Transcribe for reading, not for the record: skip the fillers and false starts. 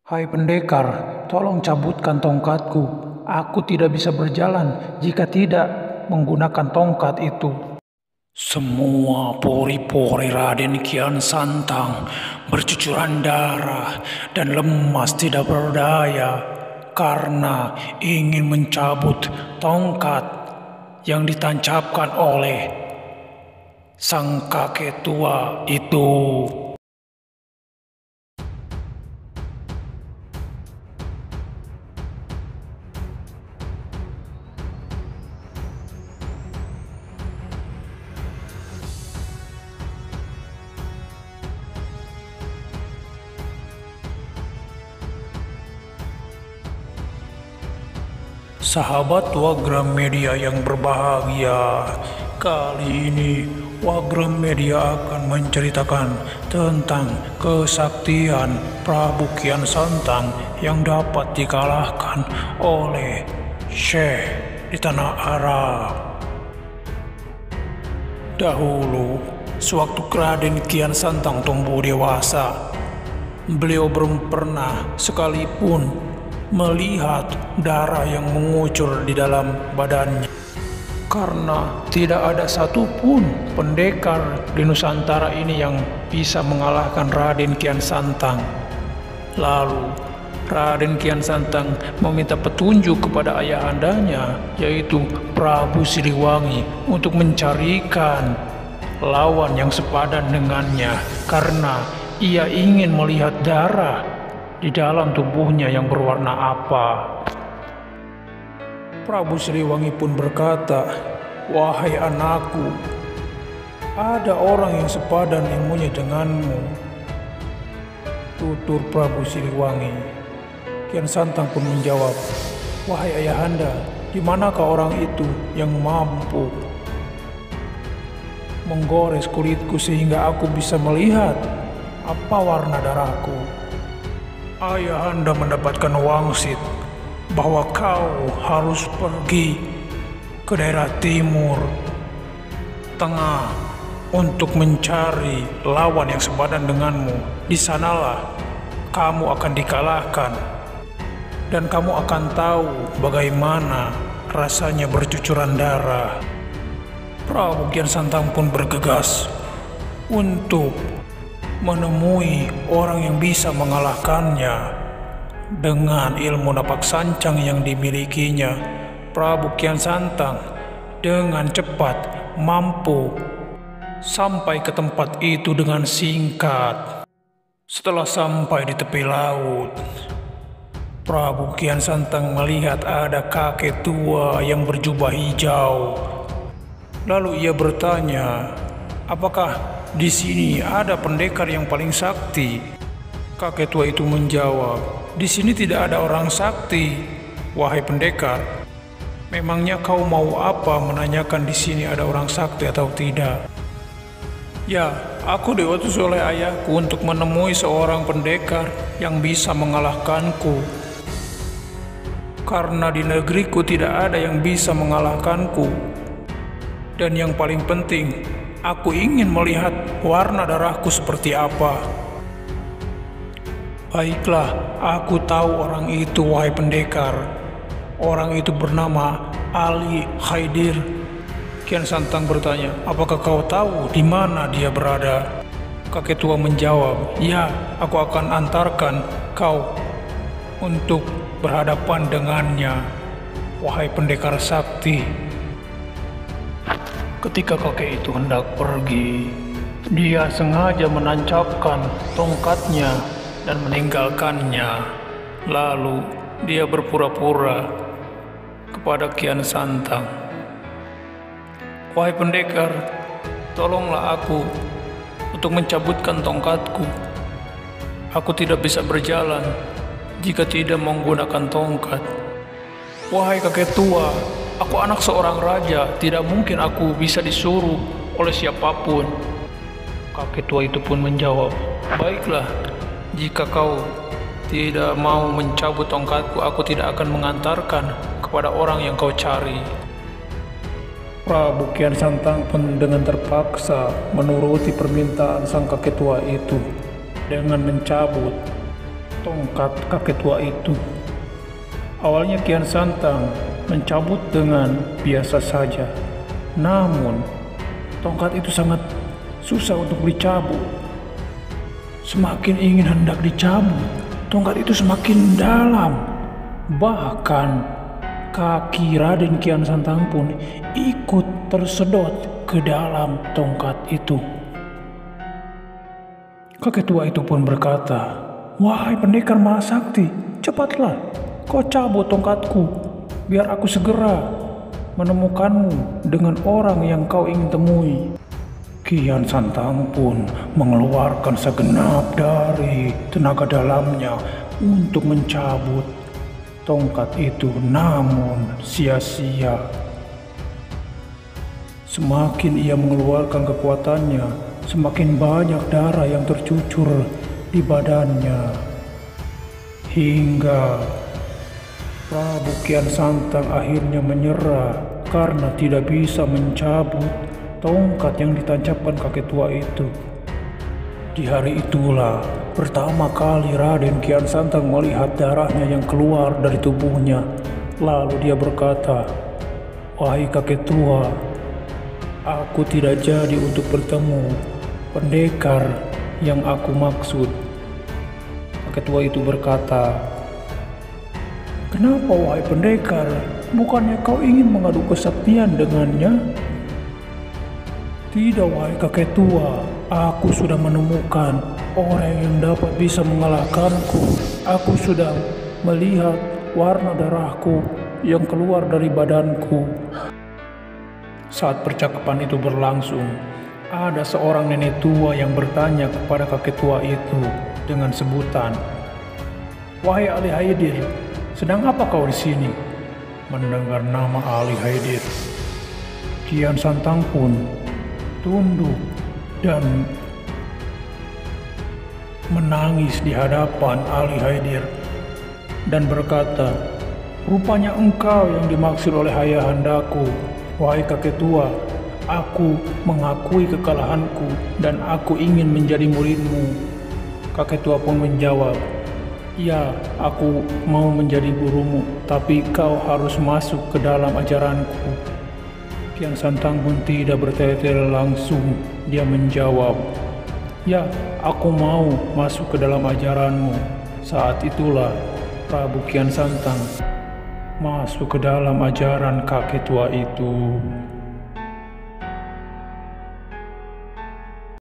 Hai pendekar, tolong cabutkan tongkatku. Aku tidak bisa berjalan jika tidak menggunakan tongkat itu. Semua pori-pori Raden Kian Santang bercucuran darah dan lemas tidak berdaya karena ingin mencabut tongkat yang ditancapkan oleh sang kakek tua itu. Sahabat Wagram Media yang berbahagia, kali ini Wagram Media akan menceritakan tentang kesaktian Prabu Kian Santang yang dapat dikalahkan oleh Syekh di tanah Arab. Dahulu, sewaktu Raden Kian Santang tumbuh dewasa, beliau belum pernah sekalipun melihat darah yang mengucur di dalam badannya. Karena tidak ada satupun pendekar di Nusantara ini yang bisa mengalahkan Raden Kian Santang. Lalu Raden Kian Santang meminta petunjuk kepada ayahandanya, yaitu Prabu Siliwangi, untuk mencarikan lawan yang sepadan dengannya, karena ia ingin melihat darah di dalam tubuhnya yang berwarna apa. Prabu Siliwangi pun berkata, "Wahai anakku, ada orang yang sepadan ilmunya denganmu," tutur Prabu Siliwangi. Kian Santang pun menjawab, "Wahai ayahanda, di manakah orang itu yang mampu menggores kulitku sehingga aku bisa melihat apa warna darahku?" Ayahanda mendapatkan wangsit bahwa kau harus pergi ke daerah timur tengah untuk mencari lawan yang sepadan denganmu. Di sanalah kamu akan dikalahkan dan kamu akan tahu bagaimana rasanya bercucuran darah. Prabu Kian Santang pun bergegas untuk menemui orang yang bisa mengalahkannya. Dengan ilmu napak sancang yang dimilikinya, Prabu Kian Santang dengan cepat mampu sampai ke tempat itu dengan singkat. Setelah sampai di tepi laut, Prabu Kian Santang melihat ada kakek tua yang berjubah hijau. Lalu ia bertanya, "Apakah di sini ada pendekar yang paling sakti?" Kakek tua itu menjawab, "Di sini tidak ada orang sakti, wahai pendekar. Memangnya kau mau apa menanyakan di sini ada orang sakti atau tidak?" "Ya, aku diutus oleh ayahku untuk menemui seorang pendekar yang bisa mengalahkanku. Karena di negeriku tidak ada yang bisa mengalahkanku. Dan yang paling penting, aku ingin melihat warna darahku seperti apa." "Baiklah, aku tahu orang itu, wahai pendekar. Orang itu bernama Ali Khaidir." Kian Santang bertanya, "Apakah kau tahu di mana dia berada?" Kakek tua menjawab, "Ya, aku akan antarkan kau untuk berhadapan dengannya, wahai pendekar sakti." Ketika kakek itu hendak pergi, dia sengaja menancapkan tongkatnya dan meninggalkannya. Lalu dia berpura-pura kepada Kian Santang, "Wahai pendekar, tolonglah aku untuk mencabutkan tongkatku. Aku tidak bisa berjalan jika tidak menggunakan tongkat." "Wahai kakek tua, aku anak seorang raja, tidak mungkin aku bisa disuruh oleh siapapun." Kakek tua itu pun menjawab, "Baiklah, jika kau tidak mau mencabut tongkatku, aku tidak akan mengantarkan kepada orang yang kau cari." Prabu Kian Santang pun dengan terpaksa menuruti permintaan sang kakek tua itu dengan mencabut tongkat kakek tua itu. Awalnya Kian Santang mencabut dengan biasa saja, namun tongkat itu sangat susah untuk dicabut. Semakin ingin hendak dicabut, tongkat itu semakin dalam. Bahkan kaki Raden Kian Santang pun ikut tersedot ke dalam tongkat itu. Kakek tua itu pun berkata, "Wahai pendekar Mahasakti, cepatlah kau cabut tongkatku, biar aku segera menemukanmu dengan orang yang kau ingin temui." Kian Santang pun mengeluarkan segenap dari tenaga dalamnya untuk mencabut tongkat itu, namun sia-sia. Semakin ia mengeluarkan kekuatannya, semakin banyak darah yang tercucur di badannya. Hingga Prabu Kian Santang akhirnya menyerah karena tidak bisa mencabut tongkat yang ditancapkan kakek tua itu. Di hari itulah pertama kali Raden Kian Santang melihat darahnya yang keluar dari tubuhnya. Lalu dia berkata, "Wahai kakek tua, aku tidak jadi untuk bertemu pendekar yang aku maksud." Kakek tua itu berkata, "Kenapa wahai pendekar? Bukannya kau ingin mengadu kesaktian dengannya?" "Tidak wahai kakek tua, aku sudah menemukan orang yang dapat bisa mengalahkanku. Aku sudah melihat warna darahku yang keluar dari badanku." Saat percakapan itu berlangsung, ada seorang nenek tua yang bertanya kepada kakek tua itu dengan sebutan, "Wahai Ali Haidir, sedang apa kau di sini?" Mendengar nama Ali Haidir, Kian Santang pun tunduk dan menangis di hadapan Ali Haidir dan berkata, "Rupanya engkau yang dimaksud oleh ayahandaku. Wahai kakek tua, aku mengakui kekalahanku dan aku ingin menjadi muridmu." Kakek tua pun menjawab, "Ya, aku mau menjadi gurumu, tapi kau harus masuk ke dalam ajaranku." Kian Santang pun tidak bertele-tele, langsung dia menjawab, "Ya, aku mau masuk ke dalam ajaranmu." Saat itulah Prabu Kian Santang masuk ke dalam ajaran kakek tua itu.